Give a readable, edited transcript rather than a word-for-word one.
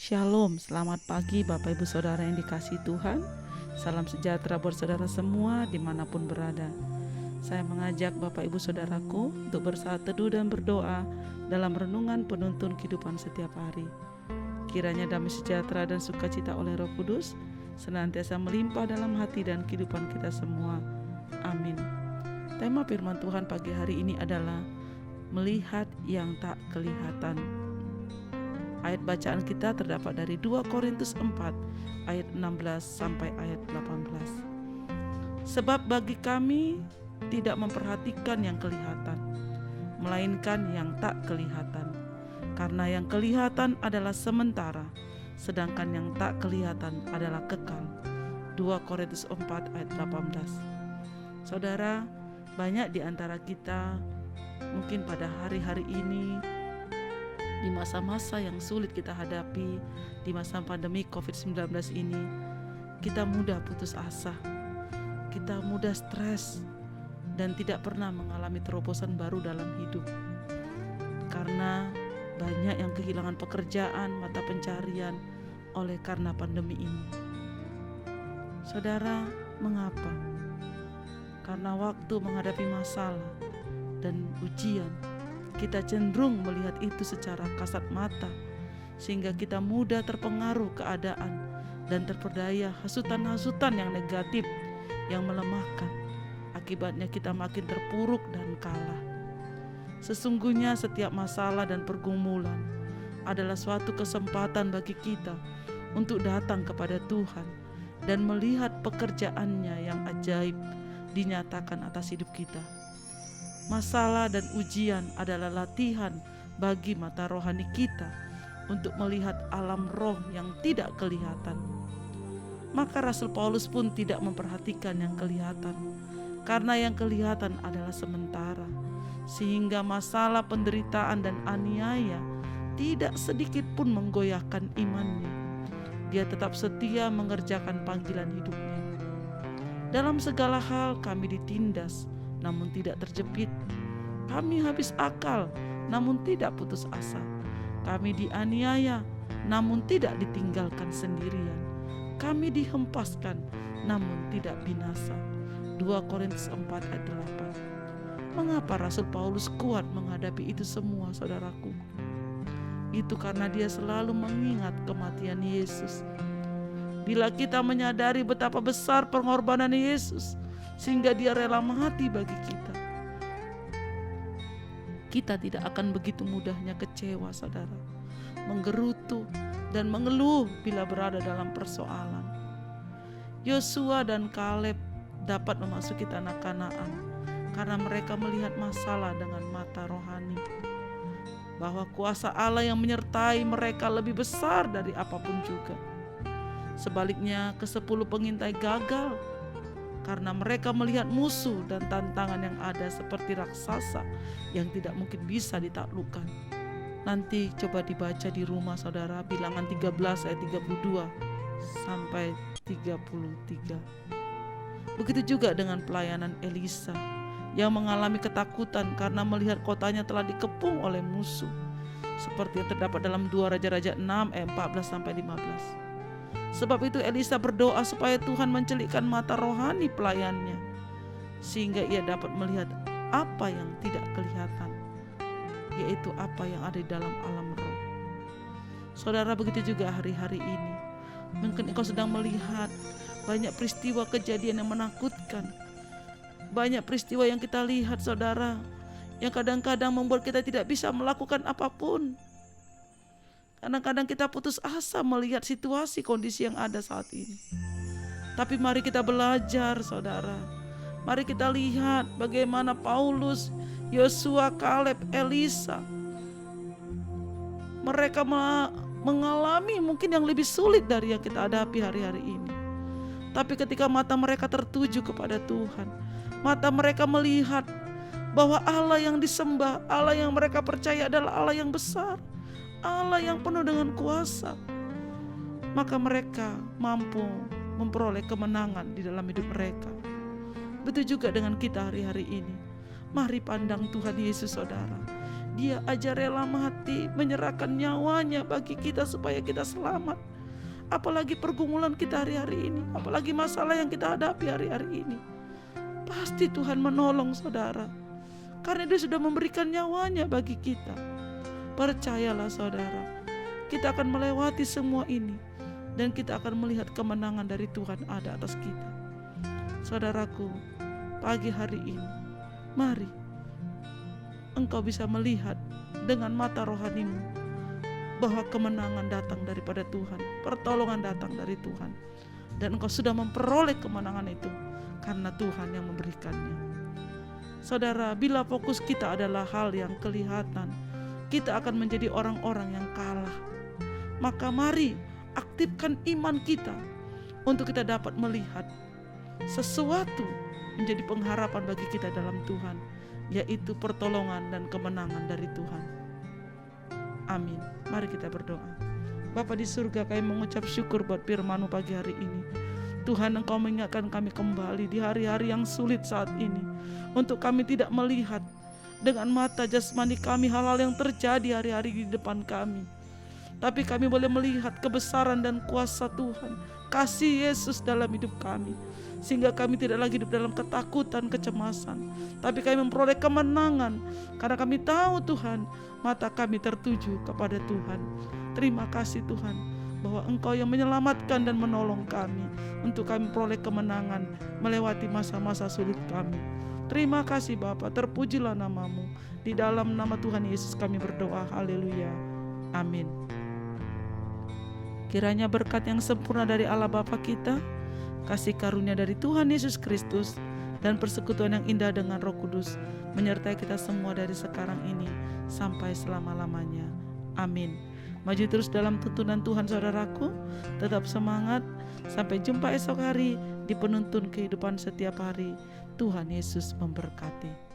Shalom, selamat pagi Bapak Ibu Saudara yang dikasihi Tuhan. Salam sejahtera buat saudara semua dimanapun berada. Saya mengajak Bapak Ibu Saudaraku untuk bersaat teduh dan berdoa dalam renungan penuntun kehidupan setiap hari. Kiranya damai sejahtera dan sukacita oleh Roh Kudus senantiasa melimpah dalam hati dan kehidupan kita semua. Amin. Tema firman Tuhan pagi hari ini adalah melihat yang tak kelihatan. Ayat bacaan kita terdapat dari 2 Korintus 4 ayat 16 sampai ayat 18. Sebab bagi kami tidak memperhatikan yang kelihatan, melainkan yang tak kelihatan. Karena yang kelihatan adalah sementara, sedangkan yang tak kelihatan adalah kekal. 2 Korintus 4 ayat 18. Saudara, banyak di antara kita mungkin pada hari-hari ini, di masa-masa yang sulit kita hadapi, di masa pandemi COVID-19 ini, kita mudah putus asa, kita mudah stres, dan tidak pernah mengalami terobosan baru dalam hidup. Karena banyak yang kehilangan pekerjaan, mata pencarian oleh karena pandemi ini. Saudara, mengapa? Karena waktu menghadapi masalah dan ujian, kita cenderung melihat itu secara kasat mata, sehingga kita mudah terpengaruh keadaan dan terperdaya hasutan-hasutan yang negatif yang melemahkan. Akibatnya kita makin terpuruk dan kalah. Sesungguhnya setiap masalah dan pergumulan adalah suatu kesempatan bagi kita untuk datang kepada Tuhan dan melihat pekerjaannya yang ajaib dinyatakan atas hidup kita. Masalah dan ujian adalah latihan bagi mata rohani kita untuk melihat alam roh yang tidak kelihatan. Maka Rasul Paulus pun tidak memperhatikan yang kelihatan, karena yang kelihatan adalah sementara, sehingga masalah, penderitaan, dan aniaya tidak sedikit pun menggoyahkan imannya. Dia tetap setia mengerjakan panggilan hidupnya. Dalam segala hal kami ditindas, namun tidak terjepit. Kami habis akal, namun tidak putus asa. Kami dianiaya, namun tidak ditinggalkan sendirian. Kami dihempaskan, namun tidak binasa. 2 Korintus 4 ayat 8. Mengapa Rasul Paulus kuat menghadapi itu semua, saudaraku? Itu karena dia selalu mengingat kematian Yesus. Bila kita menyadari betapa besar pengorbanan Yesus, sehingga dia rela mati bagi kita, kita tidak akan begitu mudahnya kecewa, saudara, menggerutu dan mengeluh bila berada dalam persoalan. Yosua dan Kaleb dapat memasuki tanah Kanaan karena mereka melihat masalah dengan mata rohani, bahwa kuasa Allah yang menyertai mereka lebih besar dari apapun juga. Sebaliknya, ke-10 pengintai gagal karena mereka melihat musuh dan tantangan yang ada seperti raksasa yang tidak mungkin bisa ditaklukkan. Nanti coba dibaca di rumah, saudara, Bilangan 13 ayat 32 sampai 33. Begitu juga dengan pelayanan Elisa yang mengalami ketakutan karena melihat kotanya telah dikepung oleh musuh, seperti yang terdapat dalam 2 Raja-Raja 6 ayat 14 sampai 15. Sebab itu Elisa berdoa supaya Tuhan mencelikkan mata rohani pelayannya, sehingga ia dapat melihat apa yang tidak kelihatan, yaitu apa yang ada di dalam alam roh. Saudara, begitu juga hari-hari ini. Mungkin engkau sedang melihat banyak peristiwa kejadian yang menakutkan. Banyak peristiwa yang kita lihat, saudara, yang kadang-kadang membuat kita tidak bisa melakukan apapun. Kadang-kadang kita putus asa melihat situasi kondisi yang ada saat ini. Tapi mari kita belajar, saudara. Mari kita lihat bagaimana Paulus, Yosua, Kaleb, Elisa, mereka mengalami mungkin yang lebih sulit dari yang kita hadapi hari-hari ini. Tapi ketika mata mereka tertuju kepada Tuhan, mata mereka melihat bahwa Allah yang disembah, Allah yang mereka percaya adalah Allah yang besar, Allah yang penuh dengan kuasa, maka mereka mampu memperoleh kemenangan di dalam hidup mereka. Begitu juga dengan kita hari-hari ini. Mari pandang Tuhan Yesus, saudara. Dia aja rela mati, menyerahkan nyawanya bagi kita supaya kita selamat. Apalagi pergumulan kita hari-hari ini, apalagi masalah yang kita hadapi hari-hari ini. Pasti Tuhan menolong saudara, karena Dia sudah memberikan nyawanya bagi kita. Percayalah saudara, kita akan melewati semua ini, dan kita akan melihat kemenangan dari Tuhan ada atas kita. Saudaraku, pagi hari ini, mari engkau bisa melihat dengan mata rohanimu bahwa kemenangan datang daripada Tuhan, pertolongan datang dari Tuhan, dan engkau sudah memperoleh kemenangan itu karena Tuhan yang memberikannya. Saudara, bila fokus kita adalah hal yang kelihatan, kita akan menjadi orang-orang yang kalah. Maka mari aktifkan iman kita untuk kita dapat melihat sesuatu menjadi pengharapan bagi kita dalam Tuhan, yaitu pertolongan dan kemenangan dari Tuhan. Amin. Mari kita berdoa. Bapa di surga, kami mengucap syukur buat firman-Mu pagi hari ini. Tuhan, Engkau mengingatkan kami kembali di hari-hari yang sulit saat ini, untuk kami tidak melihat dengan mata jasmani kami hal-hal yang terjadi hari-hari di depan kami, tapi kami boleh melihat kebesaran dan kuasa Tuhan, kasih Yesus dalam hidup kami, sehingga kami tidak lagi hidup dalam ketakutan, kecemasan, tapi kami memperoleh kemenangan karena kami tahu Tuhan, mata kami tertuju kepada Tuhan. Terima kasih Tuhan, bahwa Engkau yang menyelamatkan dan menolong kami, untuk kami memperoleh kemenangan melewati masa-masa sulit kami. Terima kasih Bapa, terpujilah nama-Mu. Di dalam nama Tuhan Yesus kami berdoa, haleluya, amin. Kiranya berkat yang sempurna dari Allah Bapa kita, kasih karunia dari Tuhan Yesus Kristus, dan persekutuan yang indah dengan Roh Kudus menyertai kita semua dari sekarang ini sampai selama-lamanya. Amin. Maju terus dalam tuntunan Tuhan saudaraku, tetap semangat. Sampai jumpa esok hari di penuntun kehidupan setiap hari. Tuhan Yesus memberkati.